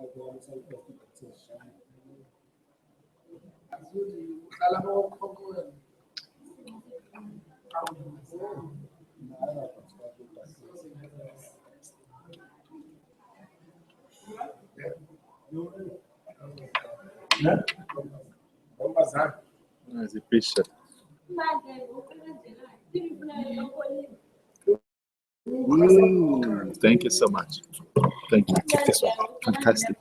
As a Pritchett. Thank you so much. Thank you. Take this one. Fantastic.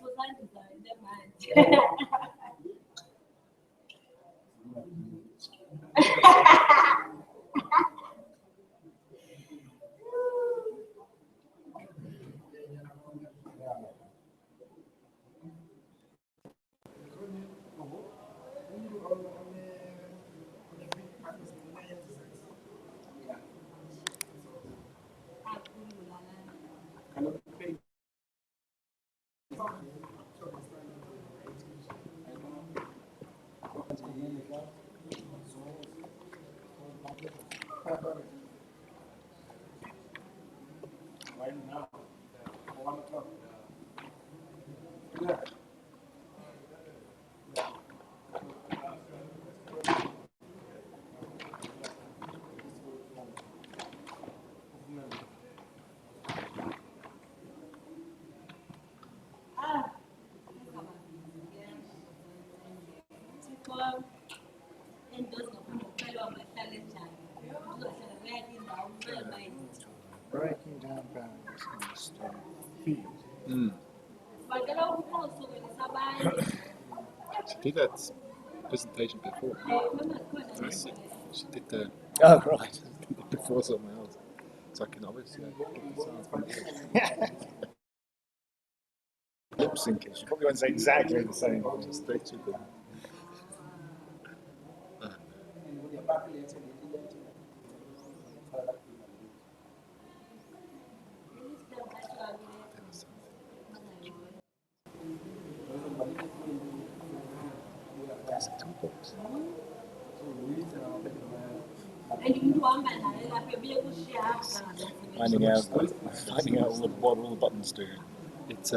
Breaking down barriers in the STEM field. She did that presentation before. She did the Oh, right. before someone else. So I can obviously get the sounds from Lip syncing. She probably won't say exactly the same. just straight to the. There's a toolbox. Finding out what all the buttons do. It's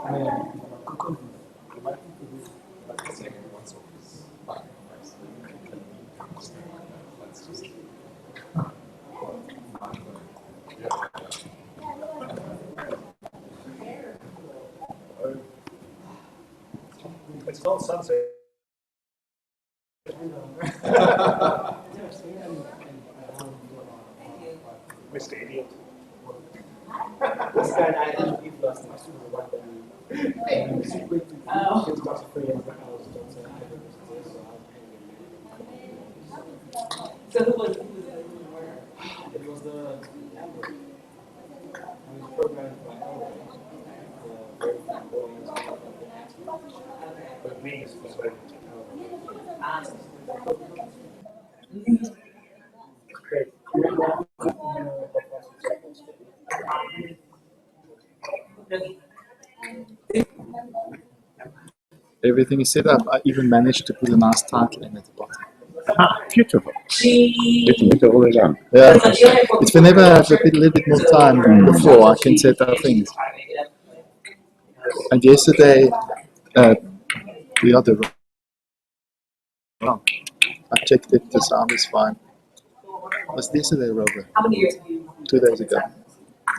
It's not sunset. Mr. Idiot. This guy and I interviewed last night. So who was it was the programmed by But me is persuaded. Everything is set up. I even managed to put a nice title in at the bottom. Beautiful. It's all around. Yeah, it's whenever I have a little bit more time before I can set up things. And yesterday, the other wrong. I checked it, the sound is fine. Was it yesterday, Robert? How many years have you? 2 days ago.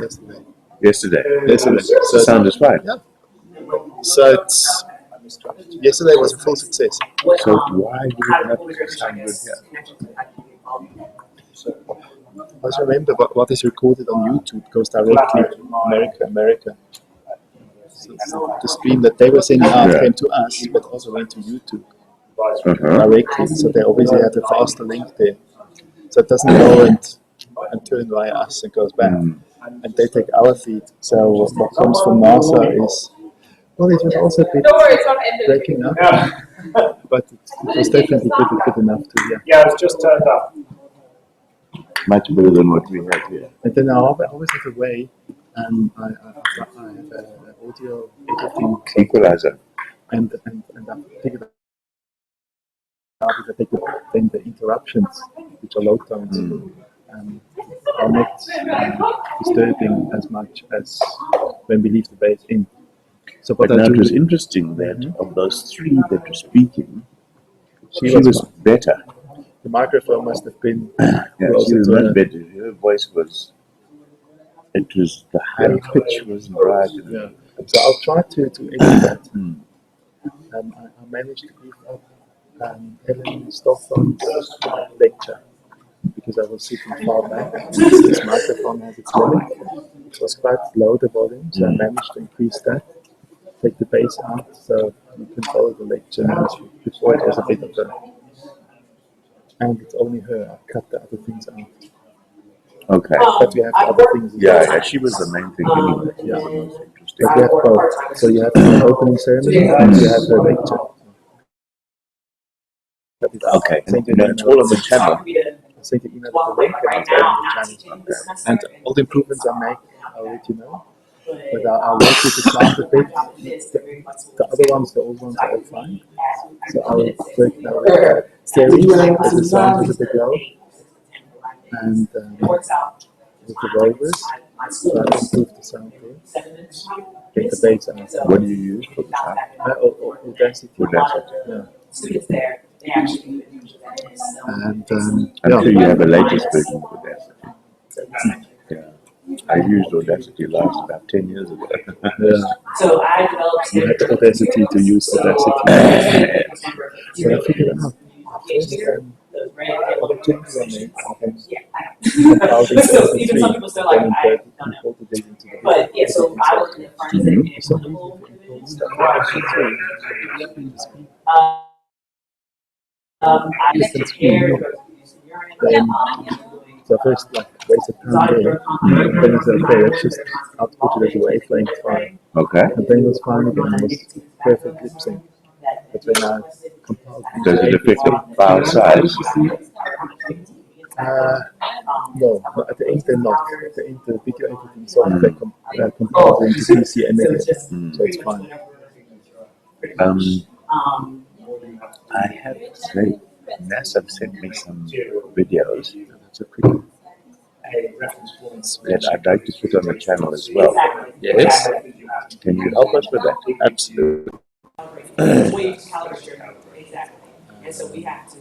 Yesterday. Yesterday. Yesterday. The sound is fine. Yeah. So it's yesterday was a full success. So why do you have to sound good here? Just remember what is recorded on YouTube goes directly to America. So the stream that they were sending out came to us, but also went to YouTube directly. So they obviously had a faster link there. So it doesn't go and turn via us and goes back. And they take our feed. So what comes from NASA is, well, it was also a bit breaking up. But it was definitely good enough to, Yeah, it's just turned up. Much better than what we have here. And then I always have a way, I have an audio editing Equalizer. and I figured out that they could then the interruptions, which are low tones, are not disturbing as much as when we leave the bass in. So But now it was interesting that of those three that were speaking, she was better. The microphone must have been Yeah, she was much better. Her voice was, the high pitch wasn't right. Yeah. So I'll try to edit that. I managed to give up Ellen Stoffman's lecture because I was sitting far back. This microphone has its limit. It was quite low, the volume, so I managed to increase that, take the bass out, so you can follow the lecture. Before it was a bit of a... And it's only her, I cut the other things out. Okay. But we have the other things. Yeah, she was the main thing anyway. Yeah. The most interesting. But we have both. So you have the opening ceremony and you have her lecture. Okay, and it's all on the channel. I sent you email the link and it's all on the channel. And all the improvements I make, I'll let you know. But I'll work with the sound a bit. The other ones, the old ones are all fine. So I'll work now with stereo, as the sound is a bit low. And with the rovers, so I'll improve the sound there. Get the bass out. What do you use for the sound? Audacity. Audacity. Yeah. And I'm sure you have a latest version of Audacity. Yeah. I used Audacity last about 10 years ago. Yeah. So I developed. You had the audacity to use Audacity. So I figured out what changes I made and how these other three imported it into the But yeah, so I was in the front of the so we import stuff I used to care. so first, like, waste of time there. Then it's okay, let's just output it as a wavelength file. Okay. And then it was fine again, it was perfect lip sync. But when I compiled it, Does it affect the file size? no, at the end they're not. At the end, the video editing software compiled into PCM again, so it's fine. I have to say, NASA sent me some videos. That's a pretty. Switch. that I'd like to put on the channel as well. Yes, Can you help us with that? absolutely. Wage caliber, exactly. And so we have to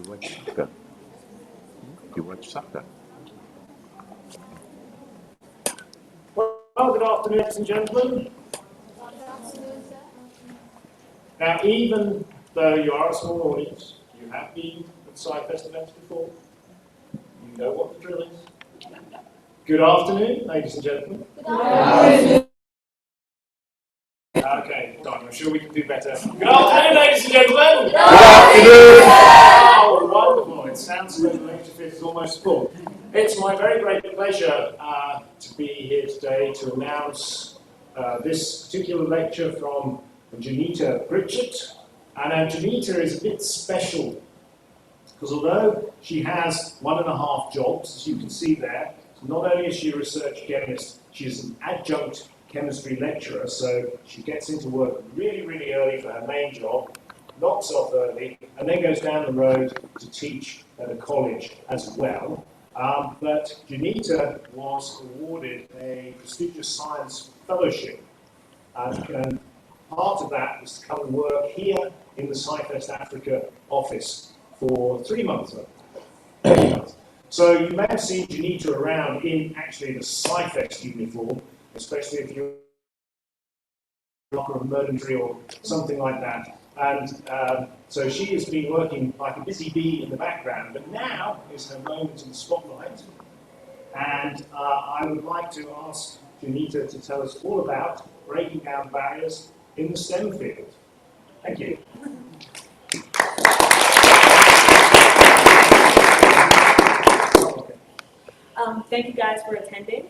watch soccer. You watch soccer. Well, good afternoon, ladies and gentlemen. Now, even though you are a small audience, you have been at Scifest events before, you know what the drill is. Good afternoon, ladies and gentlemen. Good afternoon. Okay, done. I'm sure we can do better. Good afternoon, ladies and gentlemen. Good afternoon. Oh, wonderful. It sounds as though the lecture theatre is almost full. It's my very great pleasure to be here today to announce this particular lecture from Jeanita Pritchett. And Jeanita is a bit special because although she has 1.5 jobs, as you can see there, not only is she a research chemist, she's an adjunct chemistry lecturer, so she gets into work really, really early for her main job, knocks off early, and then goes down the road to teach at a college as well. But Jeanita was awarded a prestigious science fellowship, and part of that was to come and work here in the Scifest Africa office for 3 months. So you may have seen Jeanita around in actually the Scifest uniform, especially if you're a murder or something like that. And so she has been working like a busy bee in the background, but now is her moment in the spotlight. And I would like to ask Jeanita to tell us all about breaking down barriers in the STEM field. Thank you. Thank you guys for attending.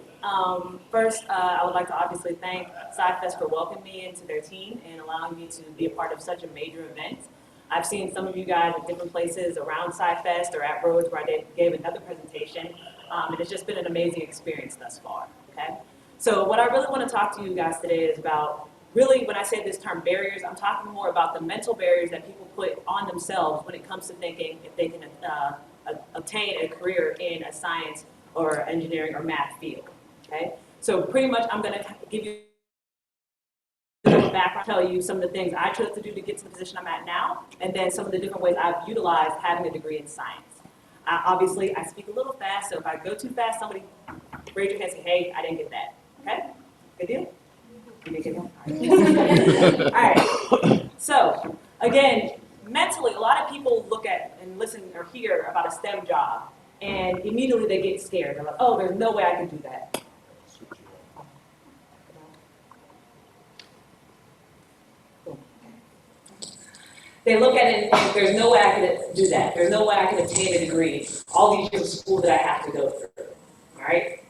First, I would like to obviously thank Scifest for welcoming me into their team and allowing me to be a part of such a major event. I've seen some of you guys at different places around Scifest or at Rhodes where I gave another presentation, and it's just been an amazing experience thus far. Okay? So what I really want to talk to you guys today is about, really when I say this term barriers, I'm talking more about the mental barriers that people put on themselves when it comes to thinking if they can obtain a career in a science or engineering or math field, okay? So pretty much I'm gonna give you a background, tell you some of the things I chose to do to get to the position I'm at now, and then some of the different ways I've utilized having a degree in science. Obviously, I speak a little fast, so if I go too fast, somebody raise your hand and say, hey, I didn't get that, okay? Good deal? You didn't get that? All right, so again, mentally, a lot of people look at and listen or hear about a STEM job, and immediately they get scared. They're like, oh, there's no way I can do that. They look at it and think, there's no way I can do that. There's no way I can obtain a degree. All these years of school that I have to go through. All right?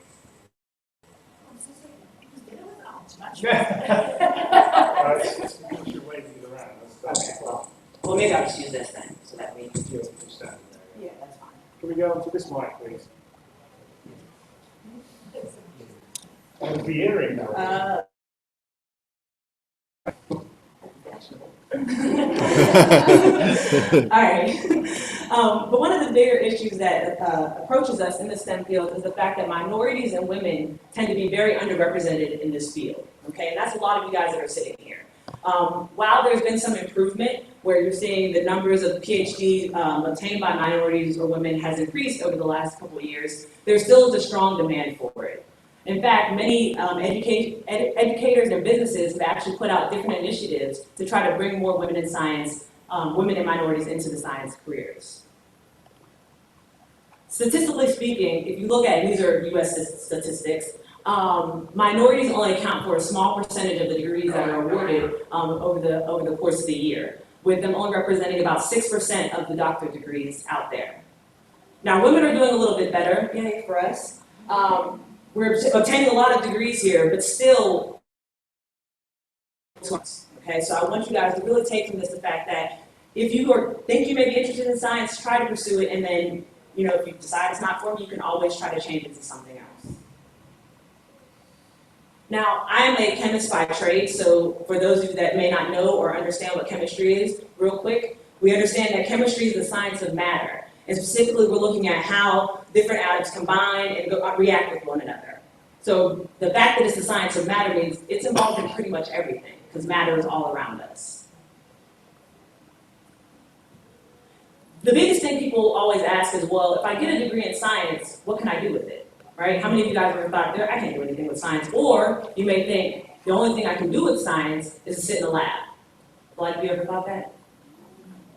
Well, maybe I'll just use this then, so that we can do it. Yeah, that's fine. Can we go on to this mic, please? And the earring now. All right. But one of the bigger issues that approaches us in the STEM field is the fact that minorities and women tend to be very underrepresented in this field. Okay, and that's a lot of you guys that are sitting here. While there's been some improvement where you're seeing the numbers of PhD obtained by minorities or women has increased over the last couple of years, there still is a strong demand for it. In fact, many educators and businesses have actually put out different initiatives to try to bring more women in science, women and minorities into the science careers. Statistically speaking, if you look at, these are US statistics, minorities only account for a small percentage of the degrees that are awarded over the course of the year, with them only representing about 6% of the doctorate degrees out there. Now, women are doing a little bit better, yay for us. We're obtaining a lot of degrees here, but still, okay? So I want you guys to really take from this the fact that if you think you may be interested in science, try to pursue it, and then, if you decide it's not for me, you can always try to change it to something else. Now, I am a chemist by trade, so for those of you that may not know or understand what chemistry is, real quick, we understand that chemistry is the science of matter. And specifically, we're looking at how different atoms combine and react with one another. So the fact that it's the science of matter means it's involved in pretty much everything, because matter is all around us. The biggest thing people always ask is, well, if I get a degree in science, what can I do with it, right? How many of you guys ever thought, I can't do anything with science? Or you may think, the only thing I can do with science is to sit in a lab. Like, you ever thought that?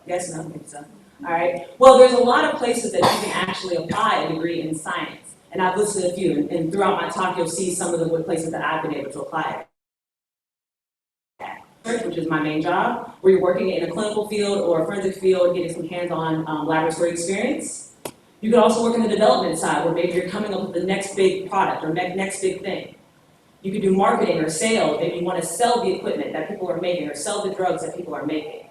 Yes, no, I think so. All right. Well, there's a lot of places that you can actually apply a degree in science. And I've listed a few. And throughout my talk, you'll see some of the places that I've been able to apply it. Which is my main job, where you're working in a clinical field or a forensic field, getting some hands-on laboratory experience. You could also work in the development side, where maybe you're coming up with the next big product or next big thing. You could do marketing or sales. Maybe you want to sell the equipment that people are making or sell the drugs that people are making.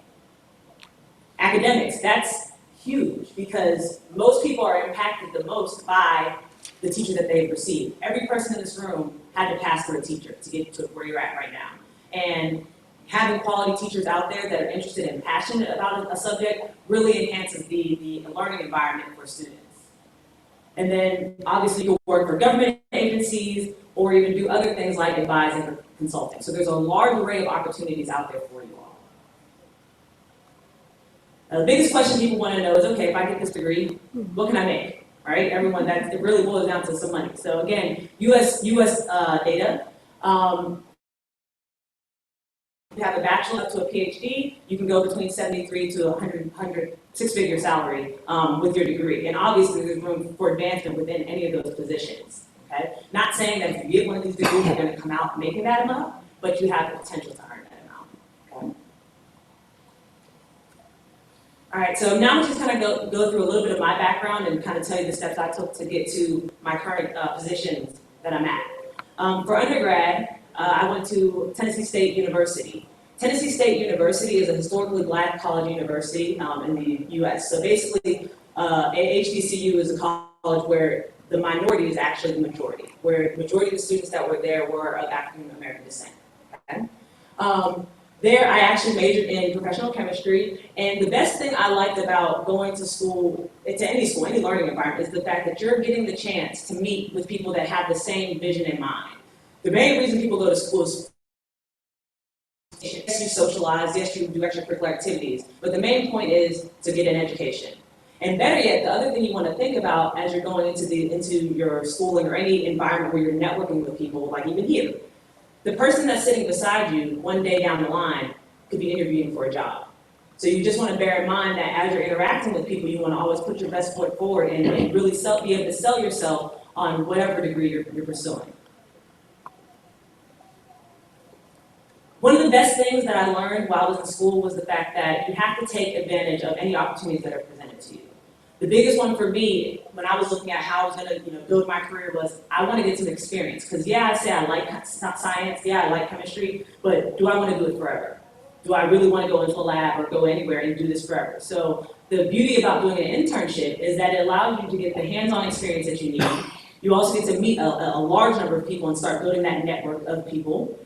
Academics, that's huge because most people are impacted the most by the teacher that they've received. Every person in this room had to pass through a teacher to get to where you're at right now. And having quality teachers out there that are interested and passionate about a subject really enhances the learning environment for students. And then obviously you'll work for government agencies or even do other things like advising or consulting. So there's a large array of opportunities out there for you all. The biggest question people want to know is, okay, if I get this degree, what can I make? Right? Everyone, it really boils down to some money. So again, US data. You have a bachelor up to a PhD, you can go between 73 to 100 six-figure salary with your degree. And obviously there's room for advancement within any of those positions. Okay? Not saying that if you get one of these degrees, you're going to come out making that amount, but you have the potential to earn that amount. Okay? All right, so now I'm just kind of go through a little bit of my background and kind of tell you the steps I took to get to my current positions that I'm at. For undergrad, I went to Tennessee State University. Tennessee State University is a historically black college university in the U.S. So basically, HBCU is a college where the minority is actually the majority, where the majority of the students that were there were of African American descent. Okay? There, I actually majored in professional chemistry, and the best thing I liked about going to school, to any school, any learning environment, is the fact that you're getting the chance to meet with people that have the same vision in mind. The main reason people go to school is, yes, you socialize, yes, you do extracurricular activities, but the main point is to get an education. And better yet, the other thing you want to think about as you're going into your schooling or any environment where you're networking with people, like even here, the person that's sitting beside you one day down the line could be interviewing for a job. So you just want to bear in mind that as you're interacting with people, you want to always put your best foot forward and really be able to sell yourself on whatever degree you're pursuing. One of the best things that I learned while I was in school was the fact that you have to take advantage of any opportunities that are presented to you. The biggest one for me, when I was looking at how I was going to build my career, was I want to get some experience. Because yeah, I say I like science, yeah, I like chemistry, but do I want to do it forever? Do I really want to go into a lab or go anywhere and do this forever? So the beauty about doing an internship is that it allows you to get the hands-on experience that you need. You also get to meet a large number of people and start building that network of people.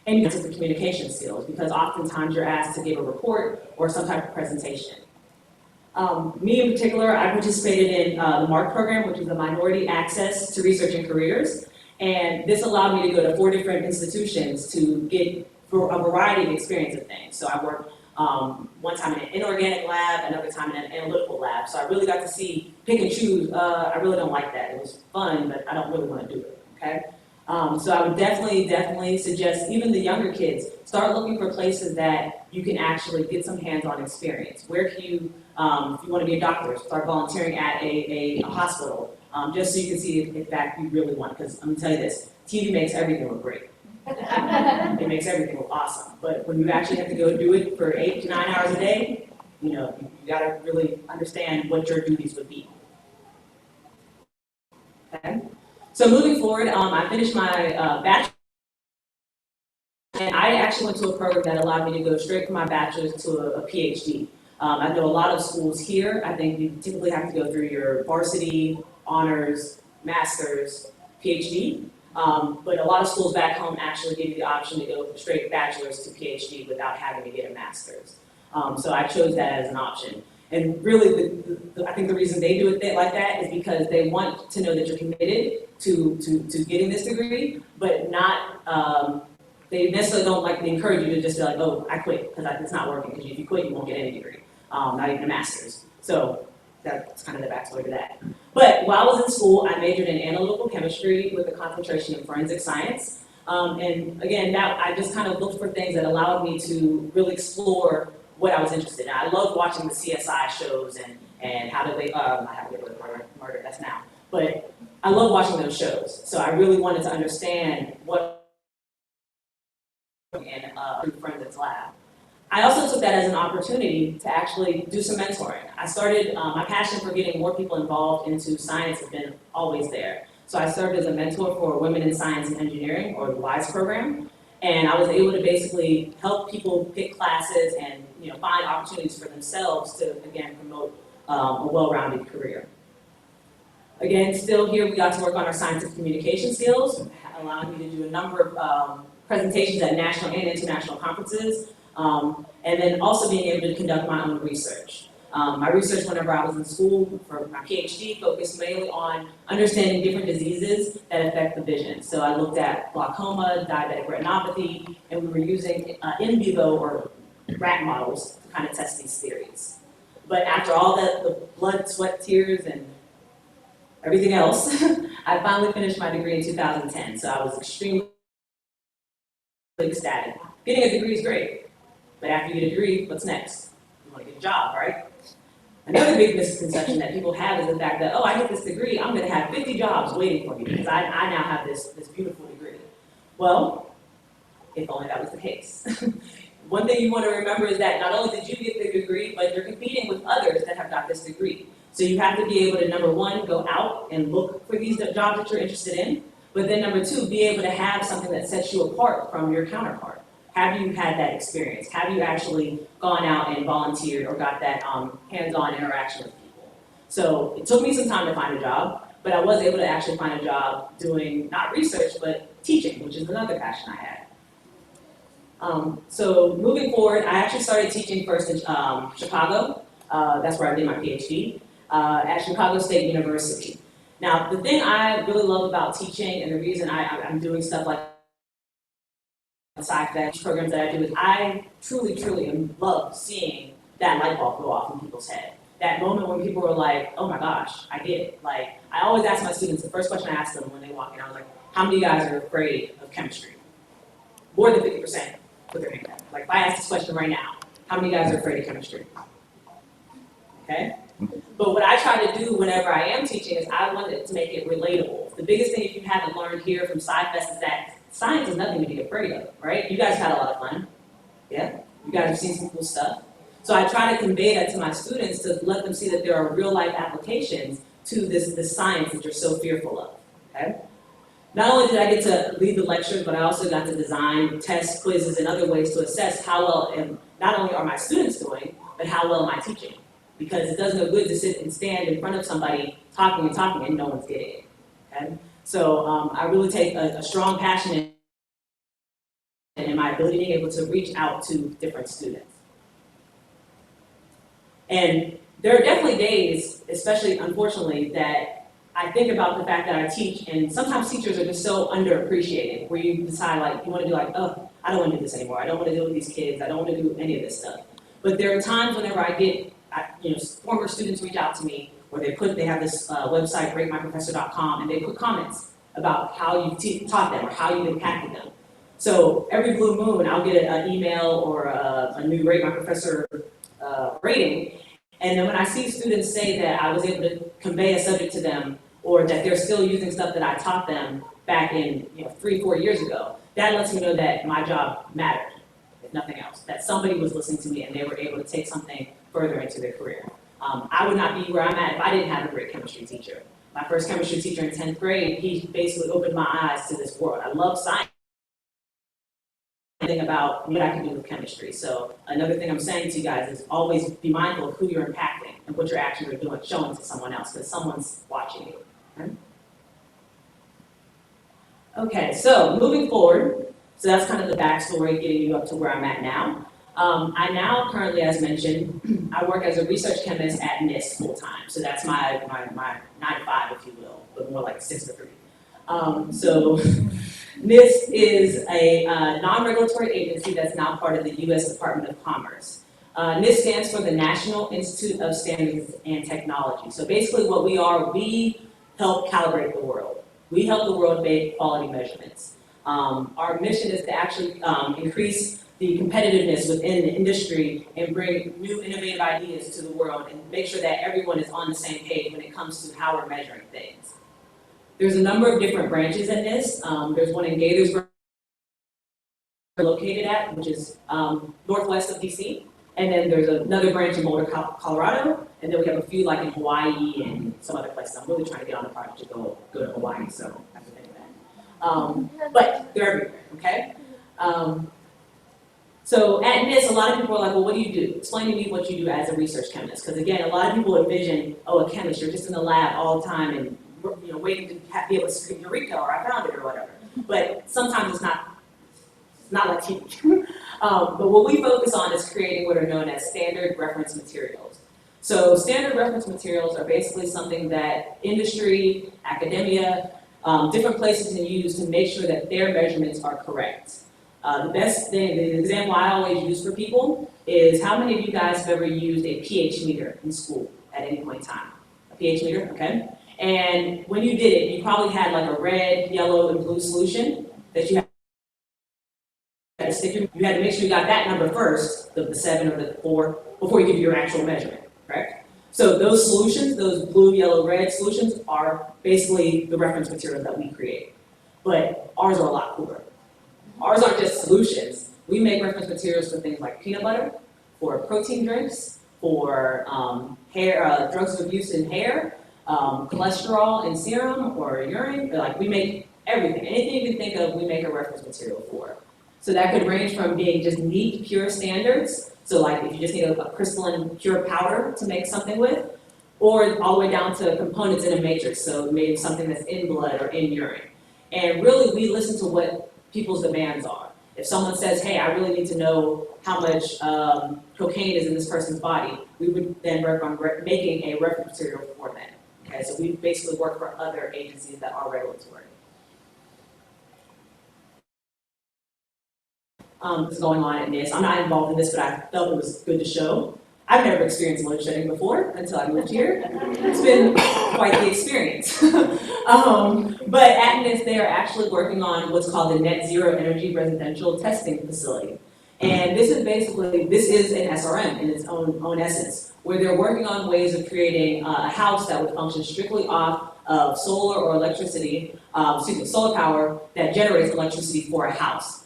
And you get the communication skills, because oftentimes you're asked to give a report or some type of presentation. Me in particular, I participated in the MARC program, which is a Minority Access to Research and Careers. And this allowed me to go to 4 different institutions to get for a variety of experience of things. So I worked one time in an inorganic lab, another time in an analytical lab. So I really got to pick and choose. I really don't like that. It was fun, but I don't really want to do it, okay? So I would definitely suggest even the younger kids, start looking for places that you can actually get some hands-on experience. Where can you, if you want to be a doctor, start volunteering at a hospital, just so you can see if in fact you really want, because I'm going to tell you this, TV makes everything look great. It makes everything look awesome. But when you actually have to go do it for 8 to 9 hours a day, you got to really understand what your duties would be. Okay? So moving forward, I finished my bachelor's, and I actually went to a program that allowed me to go straight from my bachelor's to a PhD. I know a lot of schools here, I think you typically have to go through your varsity, honors, master's, PhD. But a lot of schools back home actually give you the option to go straight bachelor's to PhD without having to get a master's. So I chose that as an option. And really, I think the reason they do it like that is because they want to know that you're committed to getting this degree, but not, they necessarily don't encourage you to just be like, oh, I quit because it's not working, because if you quit, you won't get any degree. not even a master's. So that's kind of the backstory to that. But while I was in school, I majored in analytical chemistry with a concentration in forensic science. And again, now I just kind of looked for things that allowed me to really explore what I was interested in. I loved watching the CSI shows and how do they, not how to get away with murder, that's now. But I love watching those shows. So I really wanted to understand what in forensics lab. I also took that as an opportunity to actually do some mentoring. I started, my passion for getting more people involved into science has been always there. So I served as a mentor for Women in Science and Engineering, or the WISE program, and I was able to basically help people pick classes and find opportunities for themselves to, again, promote a well-rounded career. Again, still here, we got to work on our scientific communication skills, allowing me to do a number of presentations at national and international conferences, and then also being able to conduct my own research. My research whenever I was in school for my PhD focused mainly on understanding different diseases that affect the vision. So I looked at glaucoma, diabetic retinopathy, and we were using in vivo or rat models to kind of test these theories. But after all that, the blood, sweat, tears, and everything else, I finally finished my degree in 2010. So I was extremely ecstatic. Getting a degree is great, but after you get a degree, what's next? You want to get a job, right? Another big misconception that people have is the fact that, oh, I get this degree, I'm going to have 50 jobs waiting for me because I now have this beautiful degree. Well, if only that was the case. One thing you want to remember is that not only did you get the degree, but you're competing with others that have got this degree. So you have to be able to, number one, go out and look for these jobs that you're interested in, but then number two, be able to have something that sets you apart from your counterpart. Have you had that experience? Have you actually gone out and volunteered or got that hands-on interaction with people? So it took me some time to find a job, but I was able to actually find a job doing not research, but teaching, which is another passion I had. So moving forward, I actually started teaching first in Chicago. That's where I did my PhD, at Chicago State University. Now, the thing I really love about teaching and the reason I'm doing stuff like Scifest programs that I do is I truly love seeing that light bulb go off in people's head. That moment when people are like, oh my gosh, I get it. Like, I always ask my students, the first question I ask them when they walk in, I was like, how many of you guys are afraid of chemistry? More than 50% put their hand up. Like, if I ask this question right now, how many of you guys are afraid of chemistry? Okay? But what I try to do whenever I am teaching is I want it to make it relatable. The biggest thing if you haven't learned here from Scifest is that science is nothing to be afraid of, right? You guys had a lot of fun, yeah? You guys have seen some cool stuff. So I try to convey that to my students to let them see that there are real life applications to this science that you're so fearful of, okay? Not only did I get to lead the lectures, but I also got to design tests, quizzes, and other ways to assess how well, not only are my students doing, but how well am I teaching? Because it does no good to sit and stand in front of somebody talking and no one's getting it, okay? So I really take a strong passion in my ability being able to reach out to different students. And there are definitely days, especially unfortunately, that I think about the fact that I teach, and sometimes teachers are just so underappreciated, where you decide like, you want to be like, oh, I don't want to do this anymore. I don't want to deal with these kids. I don't want to do any of this stuff. But there are times whenever I get, former students reach out to me, where they have this website, ratemyprofessor.com, and they put comments about how you taught them or how you impacted them. So every blue moon, I'll get an email or a new Rate My Professor rating, and then when I see students say that I was able to convey a subject to them, or that they're still using stuff that I taught them back in 3-4 years ago, that lets me know that my job mattered, if nothing else. That somebody was listening to me and they were able to take something further into their career. I would not be where I'm at if I didn't have a great chemistry teacher. My first chemistry teacher in 10th grade, he basically opened my eyes to this world. I love science. Thing about what I can do with chemistry. So another thing I'm saying to you guys is always be mindful of who you're impacting and what you're actually doing, showing to someone else, because someone's watching you. Okay, so moving forward, so that's kind of the backstory getting you up to where I'm at now. I now currently, as mentioned, I work as a research chemist at NIST full time. So that's my 9 to 5, if you will, but more like 6 to 3. So NIST is a non-regulatory agency that's now part of the U.S. Department of Commerce. NIST stands for the National Institute of Standards and Technology. So basically what we are, we help calibrate the world. We help the world make quality measurements. Our mission is to actually increase the competitiveness within the industry and bring new innovative ideas to the world and make sure that everyone is on the same page when it comes to how we're measuring things. There's a number of different branches in this. There's one in Gaithersburg located at, which is northwest of DC. And then there's another branch in Boulder, Colorado. And then we have a few like in Hawaii and some other places. I'm really trying to get on the project to go to Hawaii, so I have to think of that. But they're everywhere, okay? So at NIST, a lot of people are like, well, what do you do? Explain to me what you do as a research chemist. Because again, a lot of people envision, oh, a chemist, you're just in the lab all the time and waiting to be able to scream Eureka or I found it or whatever. But sometimes it's not like TV. But what we focus on is creating what are known as standard reference materials. So standard reference materials are basically something that industry, academia, different places can use to make sure that their measurements are correct. The best thing, the example I always use for people is how many of you guys have ever used a pH meter in school at any point in time? A pH meter, okay? And when you did it, you probably had like a red, yellow, and blue solution that you had to stick in. You had to make sure you got that number first, the 7 or the 4, before you give your actual measurement, correct? So those solutions, those blue, yellow, red solutions are basically the reference materials that we create. But ours are a lot cooler. Ours aren't just solutions. We make reference materials for things like peanut butter, for protein drinks, for hair, drugs of abuse in hair, cholesterol in serum or urine. Like we make everything. Anything you can think of, we make a reference material for. So that could range from being just neat, pure standards. So like if you just need a crystalline, pure powder to make something with, or all the way down to components in a matrix. So maybe something that's in blood or in urine. And really, we listen to what people's demands are. If someone says, hey, I really need to know how much cocaine is in this person's body, we would then work on making a reference material for them. Okay, so we basically work for other agencies that are regulatory. This is going on at NIST. I'm not involved in this, but I felt it was good to show. I've never experienced load shedding before until I moved here. It's been quite the experience. But at NIST, they are actually working on what's called the Net Zero Energy Residential Testing Facility. And this is an SRM in its own essence, where they're working on ways of creating a house that would function strictly off of solar or electricity, solar power that generates electricity for a house.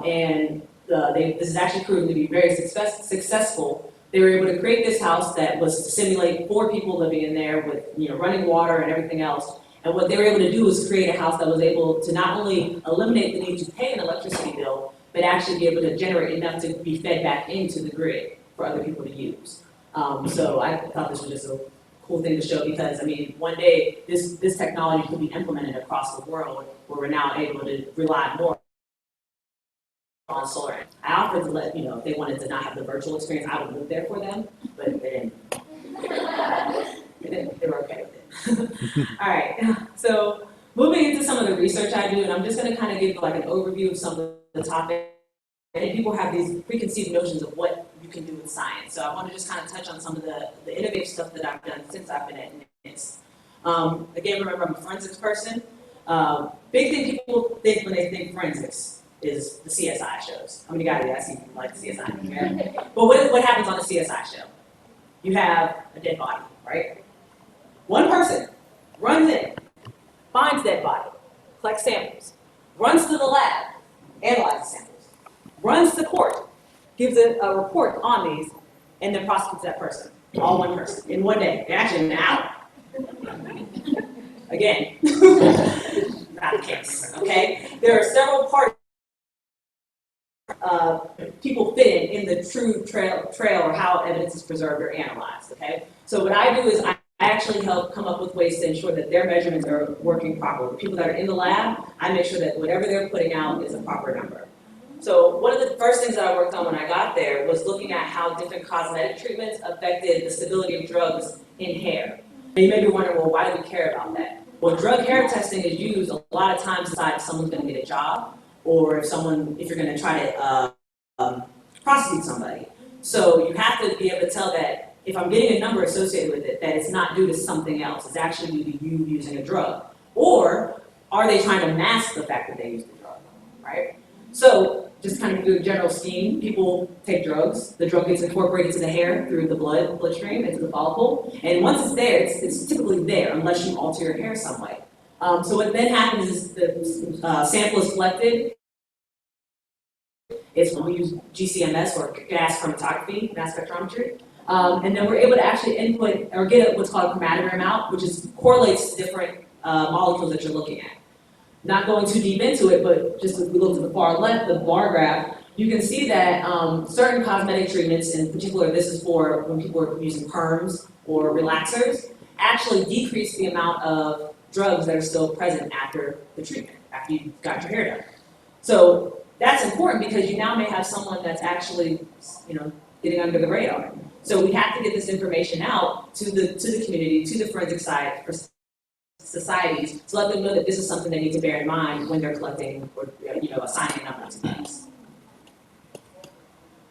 This is actually proven to be very successful. They were able to create this house that was to simulate 4 people living in there with running water and everything else. And what they were able to do was create a house that was able to not only eliminate the need to pay an electricity bill, but actually be able to generate enough to be fed back into the grid for other people to use. So I thought this was just a cool thing to show because, I mean, one day this technology could be implemented across the world where we're now able to rely more on solar. I offered to let, if they wanted to not have the virtual experience, I would live there for them, but they didn't. They were okay with it. All right, so moving into some of the research I do, and I'm just going to kind of give like an overview of some of the topics. And people have these preconceived notions of what you can do with science. So I want to just kind of touch on some of the innovative stuff that I've done since I've been at NIST. Again, remember, I'm a forensics person. Big thing people think when they think forensics is the CSI shows. How many guys do I see like CSI? Yeah. But what happens on a CSI show? You have a dead body, right? One person runs in, finds dead body, collects samples, runs to the lab, analyzes samples, runs to court, gives a report on these, and then prosecutes that person. All one person in one day. Actually, in an hour. Again, not the case. Okay, there are several parts. People fit in the true trail or how evidence is preserved or analyzed, okay? So what I do is I actually help come up with ways to ensure that their measurements are working properly. The people that are in the lab, I make sure that whatever they're putting out is a proper number. So one of the first things that I worked on when I got there was looking at how different cosmetic treatments affected the stability of drugs in hair. And you may be wondering, well, why do we care about that? Well, drug hair testing is used a lot of times to decide if someone's going to get a job, or if you're going to try to prosecute somebody. So you have to be able to tell that if I'm getting a number associated with it, that it's not due to something else. It's actually due to you using a drug. Or are they trying to mask the fact that they used the drug, right? So just kind of do a general scheme. People take drugs. The drug gets incorporated to the hair through the bloodstream, into the follicle. And once it's there, it's typically there unless you alter your hair some way. So what then happens is the sample is collected. We use GCMS, or gas chromatography, mass spectrometry. And then we're able to actually input or get what's called a chromatogram out, which correlates to different molecules that you're looking at. Not going too deep into it, but just if we look to the far left, the bar graph, you can see that certain cosmetic treatments, in particular this is for when people are using perms or relaxers, actually decrease the amount of drugs that are still present after the treatment, after you got your hair done. So that's important because you now may have someone that's actually, getting under the radar. So we have to get this information out to the community, to the forensic side, for societies, to let them know that this is something they need to bear in mind when they're collecting or assigning a number to things.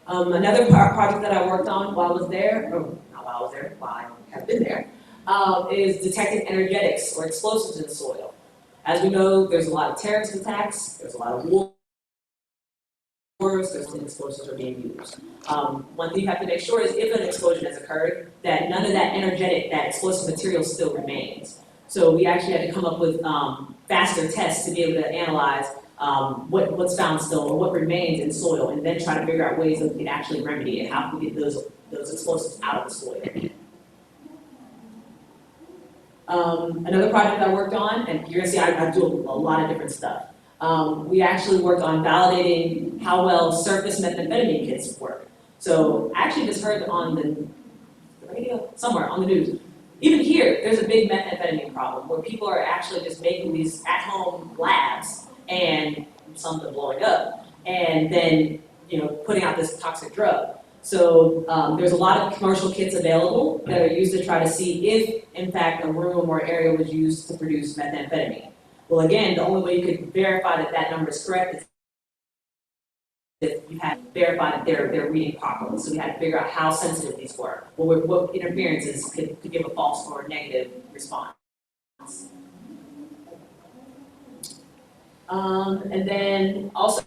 Another project that I worked on while I was there, or not while I was there, while I have been there, is detecting energetics or explosives in the soil. As we know, there's a lot of terrorist attacks, there's a lot of wars, there's explosives are being used. One thing you have to make sure is if an explosion has occurred, that none of that that explosive material still remains. So we actually had to come up with faster tests to be able to analyze what's found still or what remains in soil, and then try to figure out ways that we can actually remedy it. How can we get those explosives out of the soil? Another project I worked on, and you're gonna see I do a lot of different stuff. We actually worked on validating how well surface methamphetamine kits work. So I actually just heard on the radio, somewhere on the news, even here, there's a big methamphetamine problem where people are actually just making these at-home labs and something blowing up, and then putting out this toxic drug. So there's a lot of commercial kits available that are used to try to see if, in fact, a room or area was used to produce methamphetamine. Well, again, the only way you could verify that that number is correct is if you had verified that they're reading properly. So we had to figure out how sensitive these were. Well, what interferences could give a false or negative response. And then also,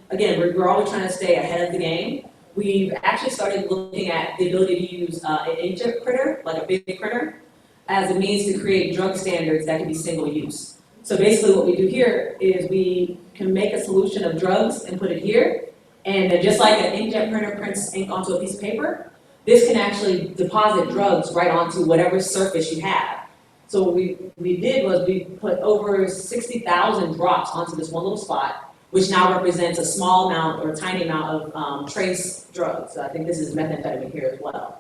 again, we're always trying to stay ahead of the game. We've actually started looking at the ability to use an inkjet printer, like a big printer, as a means to create drug standards that can be single use. So basically what we do here is we can make a solution of drugs and put it here, and then just like an inkjet printer prints ink onto a piece of paper, this can actually deposit drugs right onto whatever surface you have. So what we did was we put over 60,000 drops onto this one little spot, which now represents a small amount or a tiny amount of trace drugs. So I think this is methamphetamine here as well.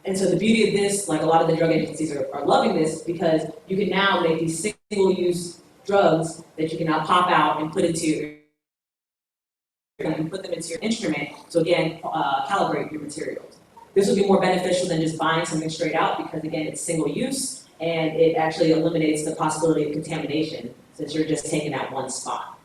And so the beauty of this, like a lot of the drug agencies are loving this, because you can now make these single-use drugs that you can now pop out and put into your instrument. So again, calibrate your materials. This will be more beneficial than just buying something straight out, because again, it's single use and it actually eliminates the possibility of contamination since you're just taking that one spot.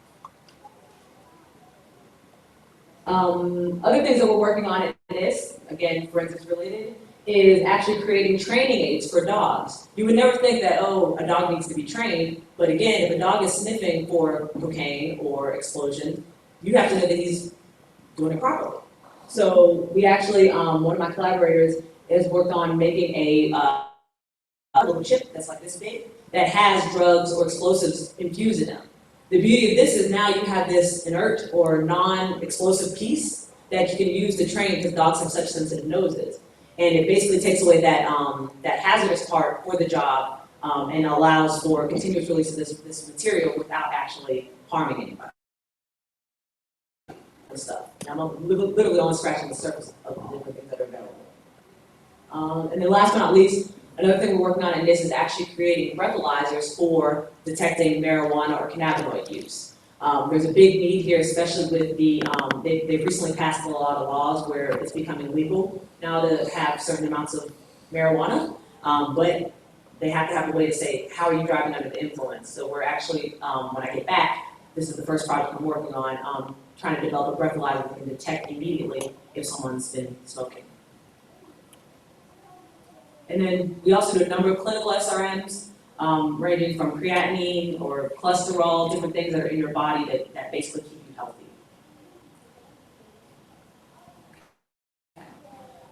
Other things that we're working on in this, again, forensics related, is actually creating training aids for dogs. You would never think that, a dog needs to be trained, but again, if a dog is sniffing for cocaine or explosion, you have to know that he's doing it properly. So we actually, one of my collaborators has worked on making a little chip that's like this big that has drugs or explosives infused in them. The beauty of this is now you have this inert or non-explosive piece that you can use to train, because dogs have such sensitive noses. And it basically takes away that hazardous part for the job and allows for continuous release of this material without actually harming anybody. Stuff. Now I'm literally only scratching the surface of the different things that are available. And then last but not least, another thing we're working on in this is actually creating breathalyzers for detecting marijuana or cannabinoid use. There's a big need here, especially with they've recently passed a lot of laws where it's becoming legal now to have certain amounts of marijuana, but they have to have a way to say, how are you driving under the influence? So we're actually, when I get back, this is the first project I'm working on, trying to develop a breathalyzer that can detect immediately if someone's been smoking. And then we also do a number of clinical SRMs, ranging from creatinine or cholesterol, different things that are in your body that basically keep you healthy.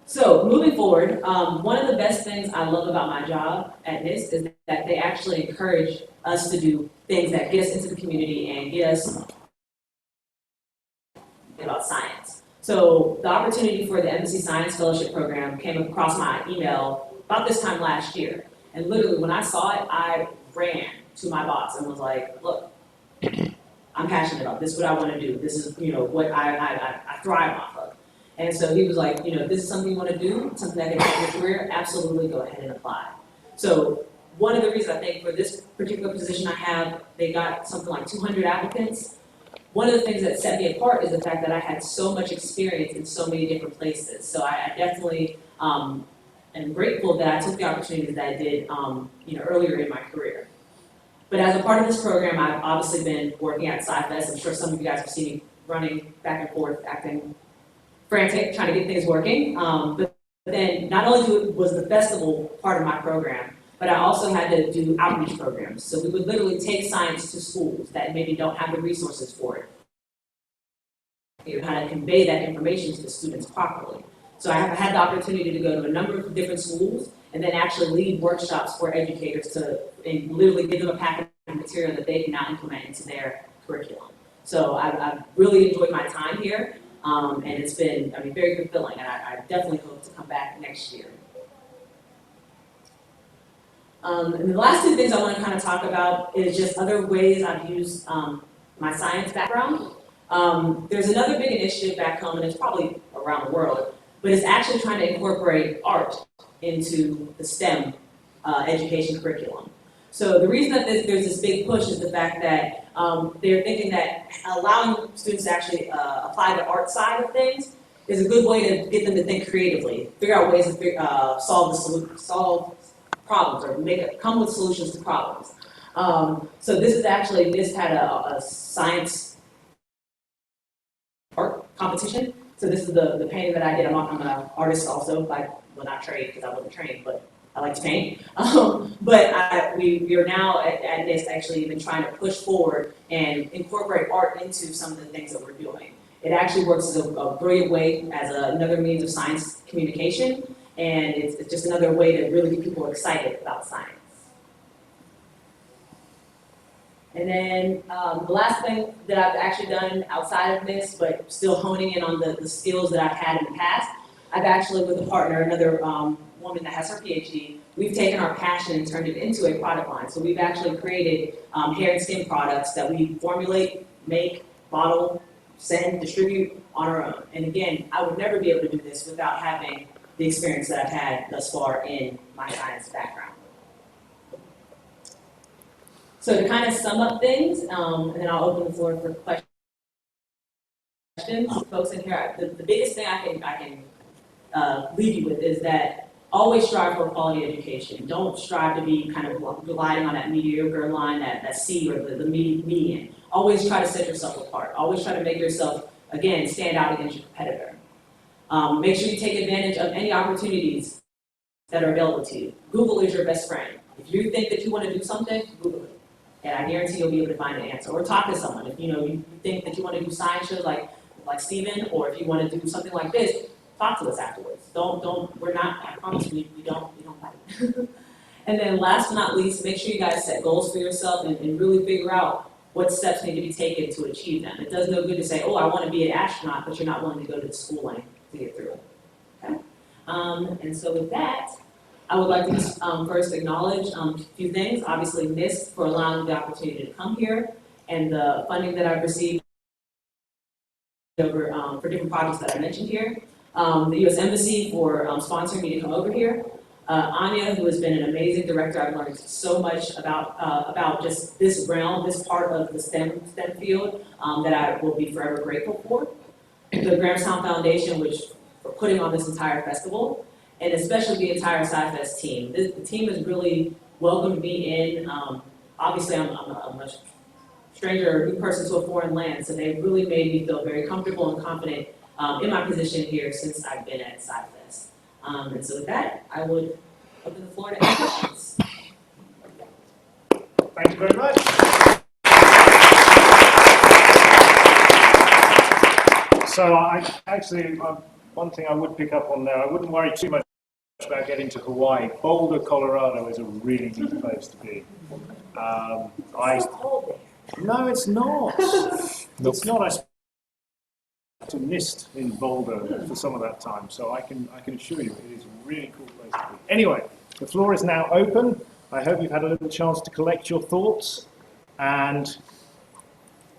So moving forward, one of the best things I love about my job at NIST is that they actually encourage us to do things that get us into the community and get us about science. So the opportunity for the Embassy Science Fellowship Program came across my email about this time last year. And literally when I saw it, I ran to my boss and was like, look, I'm passionate about this, what I want to do. This is, what I thrive off of. And so he was like, this is something you want to do, something that can help your career, absolutely go ahead and apply. So one of the reasons I think for this particular position I have, they got something like 200 applicants. One of the things that set me apart is the fact that I had so much experience in so many different places. So I definitely am grateful that I took the opportunities that I did earlier in my career. But as a part of this program, I've obviously been working at Scifest. I'm sure some of you guys have seen me running back and forth, acting frantic, trying to get things working. But then not only was the festival part of my program, but I also had to do outreach programs. So we would literally take science to schools that maybe don't have the resources for it. How to convey that information to the students properly. So I have had the opportunity to go to a number of different schools and then actually lead workshops for educators and literally give them a packet of material that they can now implement into their curriculum. So I've really enjoyed my time here, and it's been, very fulfilling, and I definitely hope to come back next year. And the last two things I want to kind of talk about is just other ways I've used my science background. There's another big initiative back home, and it's probably around the world, but it's actually trying to incorporate art into the STEM education curriculum. So the reason that there's this big push is the fact that they're thinking that allowing students to actually apply the art side of things is a good way to get them to think creatively, figure out ways to solve problems or come with solutions to problems. So this is actually, NIST had a science art competition. So this is the painting that I did. I'm an artist also, well, not trained because I wasn't trained, but I like to paint. But we are now at NIST actually even trying to push forward and incorporate art into some of the things that we're doing. It actually works as a brilliant way as another means of science communication, and it's just another way to really get people excited about science. And then the last thing that I've actually done outside of NIST, but still honing in on the skills that I've had in the past, I've actually, with a partner, another woman that has her PhD, we've taken our passion and turned it into a product line. So we've actually created hair and skin products that we formulate, make, bottle, send, distribute on our own. And again, I would never be able to do this without having the experience that I've had thus far in my science background. So to kind of sum up things, and then I'll open the floor for questions. Folks in here, the biggest thing I can leave you with is that always strive for quality education. Don't strive to be kind of relying on that mediocre line, that C or the median. Always try to set yourself apart. Always try to make yourself, again, stand out against your competitor. Make sure you take advantage of any opportunities that are available to you. Google is your best friend. If you think that you want to do something, Google it. And I guarantee you'll be able to find an answer. Or talk to someone. If you think that you want to do science shows like Stephen, or if you want to do something like this, talk to us afterwards. We're not, I promise you, we don't fight. And then last but not least, make sure you guys set goals for yourself and really figure out what steps need to be taken to achieve them. It does no good to say, oh, I want to be an astronaut, but you're not willing to go to the schooling to get through it. Okay? And so with that, I would like to just first acknowledge a few things. Obviously, NIST for allowing the opportunity to come here, and the funding that I've received over for different projects that I mentioned here. The U.S. Embassy for sponsoring me to come over here. Anya, who has been an amazing director. I've learned so much about just this realm, this part of the STEM field that I will be forever grateful for. The Grahamstown Foundation, which for putting on this entire festival, and especially the entire Scifest team. The team has really welcomed me in. Obviously, I'm a stranger, new person to a foreign land. So they really made me feel very comfortable and confident in my position here since I've been at Scifest. And so with that, I would open the floor to any questions. Thank you very much. So one thing I would pick up on there, I wouldn't worry too much about getting to Hawaii. Boulder, Colorado is a really neat place to be. No, it's not. It's not. I spent to NIST in Boulder for some of that time, so I can assure you it is a really cool place to be. Anyway, the floor is now open. I hope you've had a little chance to collect your thoughts, and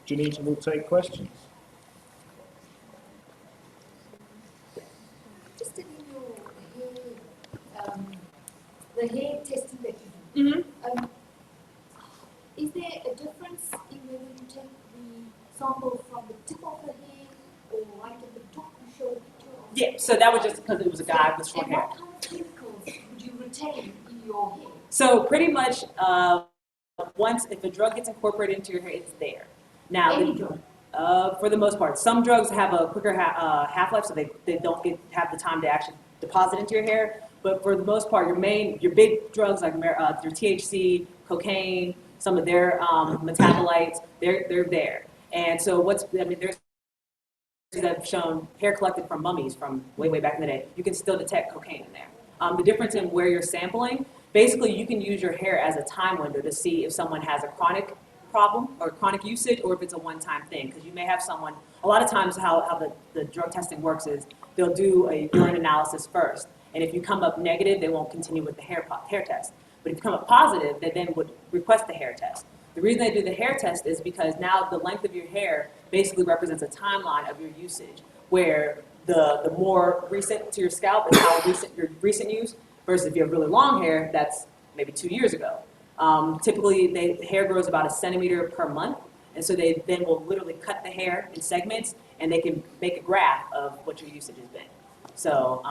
Jeanita will take questions. Just in your the hair testing that you do, is there a difference in whether you take the sample from the tip of the hair or right at the top you show a picture of? Yeah, so that was just because it was a guy with short hair. And what kind of chemicals would you retain in your hair? So pretty much, once if a drug gets incorporated into your hair, it's there. Now, Any drug? For the most part, some drugs have a quicker half-life, so they don't have the time to actually deposit into your hair. But for the most part, your big drugs like your THC, cocaine, some of their metabolites, they're there. And so there's that have shown hair collected from mummies from way back in the day. You can still detect cocaine in there. The difference in where you're sampling, basically you can use your hair as a time window to see if someone has a chronic problem or chronic usage or if it's a one-time thing. Because you may have someone, a lot of times how the drug testing works is they'll do a urine analysis first. And if you come up negative, they won't continue with the hair test. But if you come up positive, they then would request the hair test. The reason they do the hair test is because now the length of your hair basically represents a timeline of your usage, where the more recent to your scalp is how recent your recent use, versus if you have really long hair, that's maybe 2 years ago. Typically, the hair grows about 1 centimeter per month, and so they then will literally cut the hair in segments, and they can make a graph of what your usage has been. So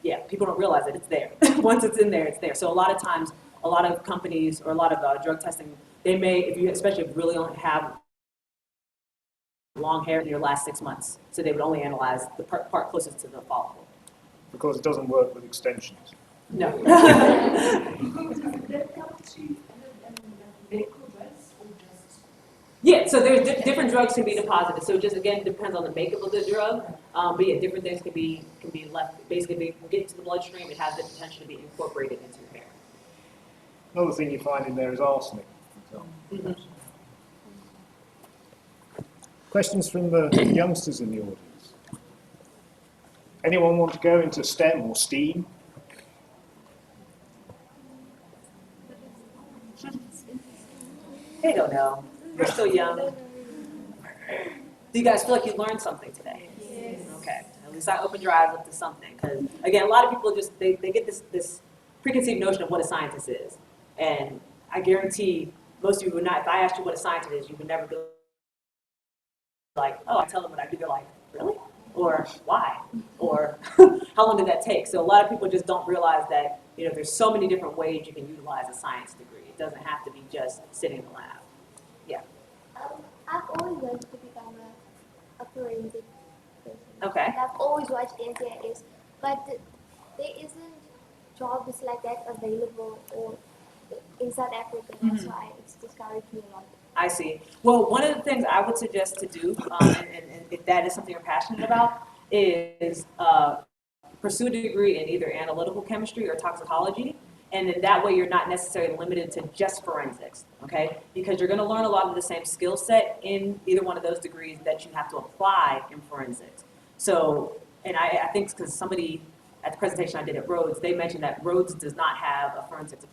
yeah, people don't realize that it's there. Once it's in there, it's there. So a lot of times, a lot of companies or a lot of drug testing, they may, especially if you really only have long hair in your last 6 months, so they would only analyze the part closest to the follicle. Because it doesn't work with extensions. No. Yeah, so there's different drugs can be deposited. So it just again depends on the makeup of the drug. But yeah, different things can be left. Basically, they get into the bloodstream. It has the potential to be incorporated into your hair. Another thing you find in there is arsenic. Questions from the youngsters in the audience? Anyone want to go into STEM or STEAM? They don't know. They're still young. Do you guys feel like you learned something today? Yes. Okay. At least I opened your eyes up to something. Because again, a lot of people just they get this preconceived notion of what a scientist is, and I guarantee most of you would not. If I asked you what a scientist is, you would never go like, oh, I tell them what I do. They're like, really? Or why? Or how long did that take? So a lot of people just don't realize that there's so many different ways you can utilize a science degree. It doesn't have to be just sitting in the lab. Yeah. I've always wanted to become a forensic person. Okay. And I've always watched NCIS, but there isn't jobs like that available or in South Africa. That's why it's discouraged me a lot. I see. Well, one of the things I would suggest to do, and if that is something you're passionate about, is pursue a degree in either analytical chemistry or toxicology. And then that way you're not necessarily limited to just forensics, okay? Because you're going to learn a lot of the same skill set in either one of those degrees that you have to apply in forensics. So, and I think because somebody at the presentation I did at Rhodes, they mentioned that Rhodes does not have a forensics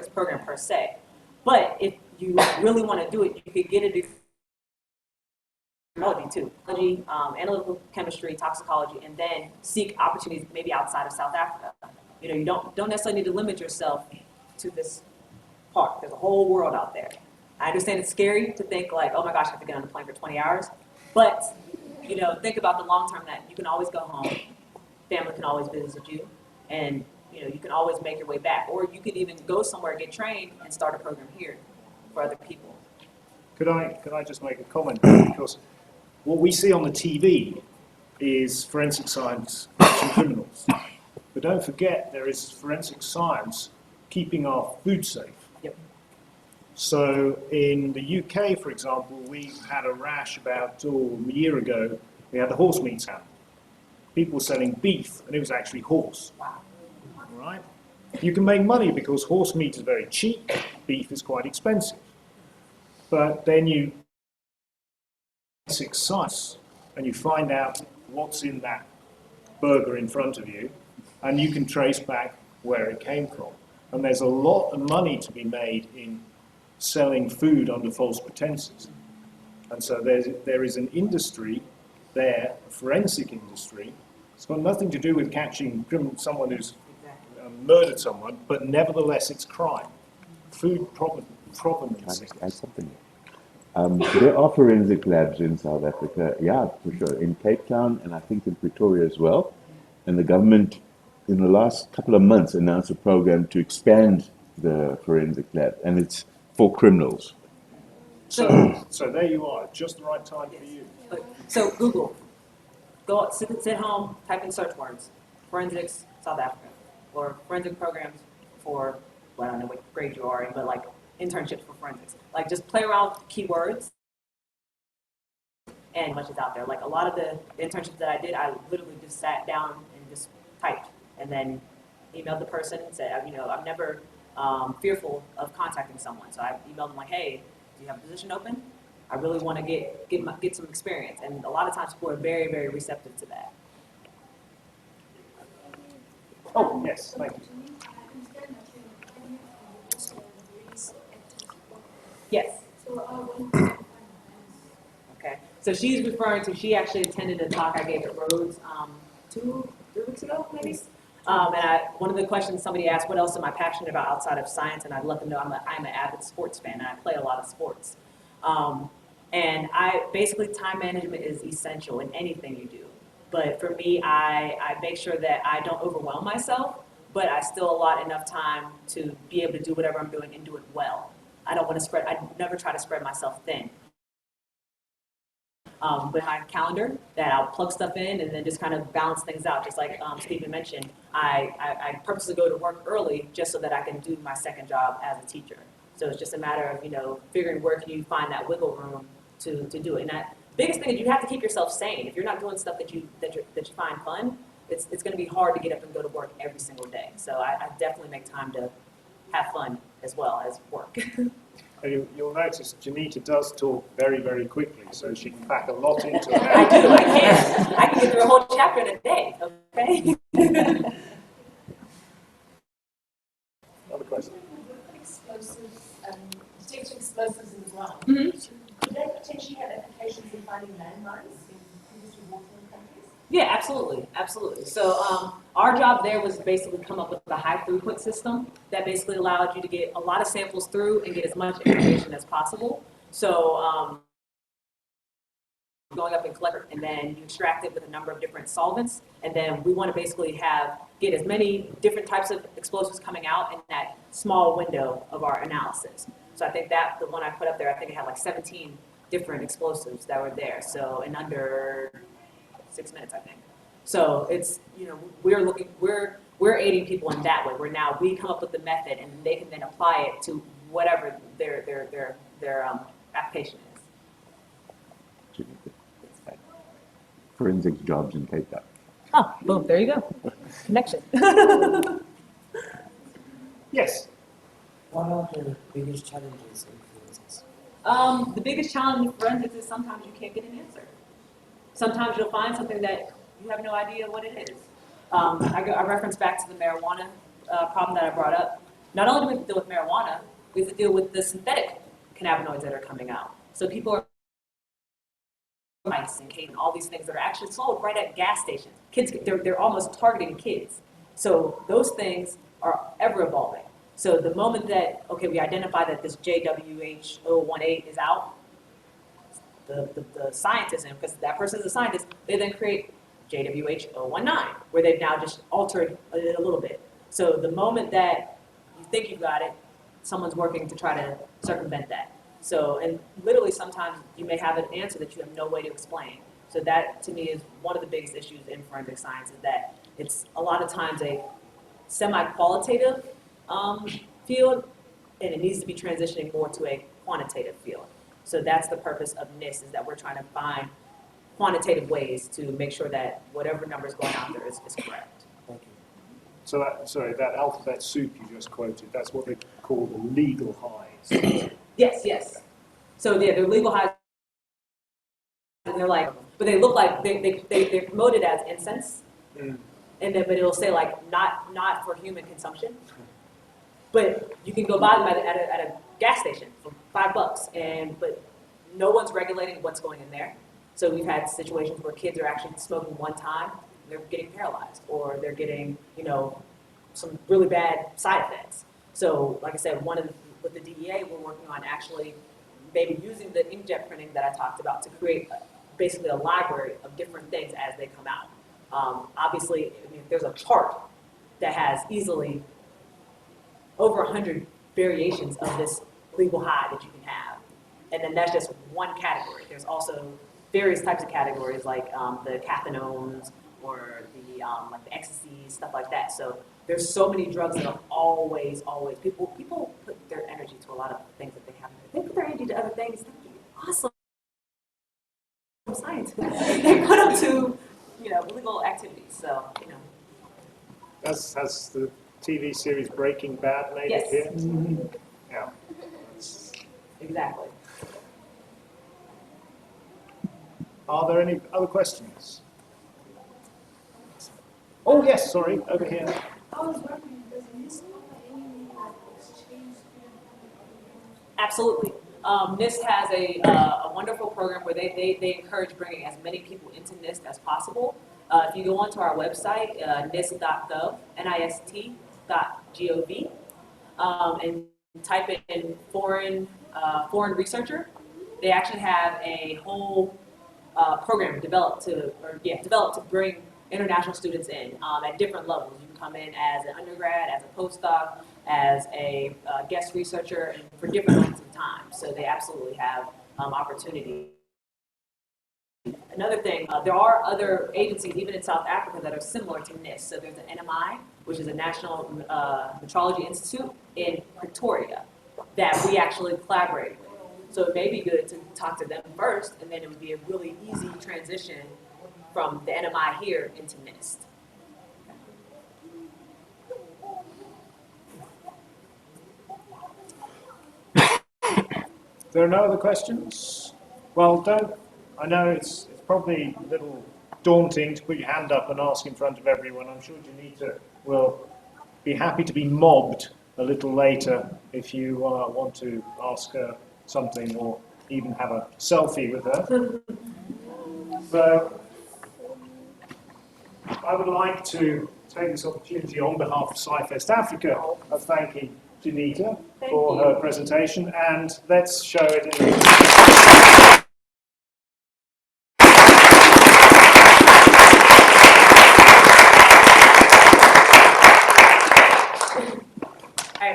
program per se. But if you really want to do it, you could get a degree in too, analytical chemistry, toxicology, and then seek opportunities maybe outside of South Africa. You don't necessarily need to limit yourself to this part. There's a whole world out there. I understand it's scary to think like, oh my gosh, I have to get on the plane for 20 hours. But, think about the long term that you can always go home. Family can always visit you. And, you can always make your way back. Or you could even go somewhere, get trained, and start a program here for other people. Could I just make a comment? Because what we see on the TV is forensic science catching criminals. But don't forget, there is forensic science keeping our food safe. Yep. So in the UK, for example, we had a rash about a year ago. We had the horse meat stand. People were selling beef, and it was actually horse. Wow. All right? You can make money because horse meat is very cheap, beef is quite expensive. But then you forensic science, and you find out what's in that burger in front of you, and you can trace back where it came from. And there's a lot of money to be made in selling food under false pretenses. And so there is an industry there, a forensic industry. It's got nothing to do with catching someone who's murdered someone, but nevertheless it's crime. Food problem Can I just add something? There are forensic labs in South Africa, yeah, for sure, in Cape Town and I think in Pretoria as well. And the government, in the last couple of months, announced a program to expand the forensic lab, and it's for criminals. So there you are, just the right time for you. So Google, go sit home, type in search words, forensics South Africa, or forensic programs for, well, I don't know what grade you are in, but like internships for forensics. Like just play around with keywords and much is out there. Like a lot of the internships that I did, I literally just sat down and just typed and then emailed the person and said, you know, I'm never fearful of contacting someone. So I emailed them like, hey, do you have a position open? I really want to get some experience. And a lot of times people are very, very receptive to that. Oh, yes, thank you. Yes. Okay. So she's referring to, she actually attended a talk I gave at Rhodes 2-3 weeks ago, maybe. And one of the questions somebody asked, what else am I passionate about outside of science? And I'd let them know I'm an avid sports fan, and I play a lot of sports. And basically time management is essential in anything you do. But for me, I make sure that I don't overwhelm myself, but I still allot enough time to be able to do whatever I'm doing and do it well. I never try to spread myself thin. With my calendar, that I'll plug stuff in and then just kind of balance things out. Just like Stephen mentioned, I purposely go to work early just so that I can do my second job as a teacher. So it's just a matter of, you know, figuring where can you find that wiggle room to do it. And that biggest thing is you have to keep yourself sane. If you're not doing stuff that you find fun, it's going to be hard to get up and go to work every single day. So I definitely make time to have fun as well as work. You'll notice Jeanita does talk very, very quickly, so she can pack a lot into it. I do, I can. I can get through a whole chapter in a day, okay? Another question. Explosives, detecting explosives in the ground. Could they potentially have applications in finding landmines in previously wartime countries? Yeah, absolutely, absolutely. So our job there was basically come up with a high throughput system that basically allowed you to get a lot of samples through and get as much information as possible. So going up and collect, and then you extract it with a number of different solvents, and then we want to basically get as many different types of explosives coming out in that small window of our analysis. So I think that the one I put up there, I think it had like 17 different explosives that were there. So in under 6 minutes, I think. So it's, you know, we're aiding people in that way. We come up with the method, and they can then apply it to whatever their application is. Forensic jobs in Cape Town. Oh, boom! There you go. Connection. Yes. What are the biggest challenges in forensics? The biggest challenge in forensics is sometimes you can't get an answer. Sometimes you'll find something that you have no idea what it is. I reference back to the marijuana problem that I brought up. Not only do we have to deal with marijuana, we have to deal with the synthetic cannabinoids that are coming out. So people are ice and cane and all these things that are actually sold right at gas stations. Kids, they're almost targeting kids. So those things are ever evolving. So the moment that, okay, we identify that this JWH018 is out, the scientists, and because that person is a scientist, they then create JWH019, where they've now just altered it a little bit. So the moment that you think you've got it, someone's working to try to circumvent that. So, and literally sometimes you may have an answer that you have no way to explain. So that, to me, is one of the biggest issues in forensic science, is that it's a lot of times a semi-qualitative field, and it needs to be transitioning more to a quantitative field. So that's the purpose of NIST, is that we're trying to find quantitative ways to make sure that whatever number is going out there is correct. Thank you. So that, sorry, that alphabet soup you just quoted, that's what they call the legal highs. Yes, yes. So yeah, they're legal highs, and they're like, but they look like they're promoted as incense, and then but it'll say like not for human consumption. But you can go buy them at a gas station for $5, but no one's regulating what's going in there. So we've had situations where kids are actually smoking one time, they're getting paralyzed, or they're getting, some really bad side effects. So like I said, with the DEA, we're working on actually maybe using the inkjet printing that I talked about to create basically a library of different things as they come out. Obviously, there's a chart that has easily over 100 variations of this legal high that you can have. And then that's just one category. There's also various types of categories like the cathinones or the like the ecstasy, stuff like that. So there's so many drugs that are always, people put their energy to a lot of things that they haven't. They put their energy to other things. Awesome scientists. They put them to, illegal activities. So, Has the TV series Breaking Bad made yes. it here? Yeah. Exactly. Are there any other questions? Oh yes, sorry, over here. I was wondering, does NIST offer any exchange? Absolutely. NIST has a wonderful program where they encourage bringing as many people into NIST as possible. If you go onto our website, nist.gov, NIST.gov, and type in foreign researcher, they actually have a whole program developed to bring international students in at different levels. You can come in as an undergrad, as a postdoc, as a guest researcher, and for different lengths of time. So they absolutely have opportunity. Another thing, there are other agencies, even in South Africa, that are similar to NIST. So there's the NMI, which is a National Metrology Institute in Pretoria, that we actually collaborate with. So it may be good to talk to them first, and then it would be a really easy transition from the NMI here into NIST. There are no other questions? Well, I know it's probably a little daunting to put your hand up and ask in front of everyone. I'm sure Jeanita will be happy to be mobbed a little later if you want to ask her something or even have a selfie with her. So I would like to take this opportunity on behalf of Scifest Africa of thanking Jeanita for her presentation, and let's show it in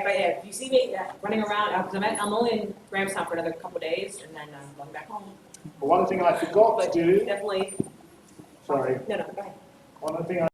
But yeah, if you see me running around, because I'm only in Grahamstown for another couple of days, and then I'm going back home. one thing I forgot But to do. definitely. Sorry. No, go ahead. One thing I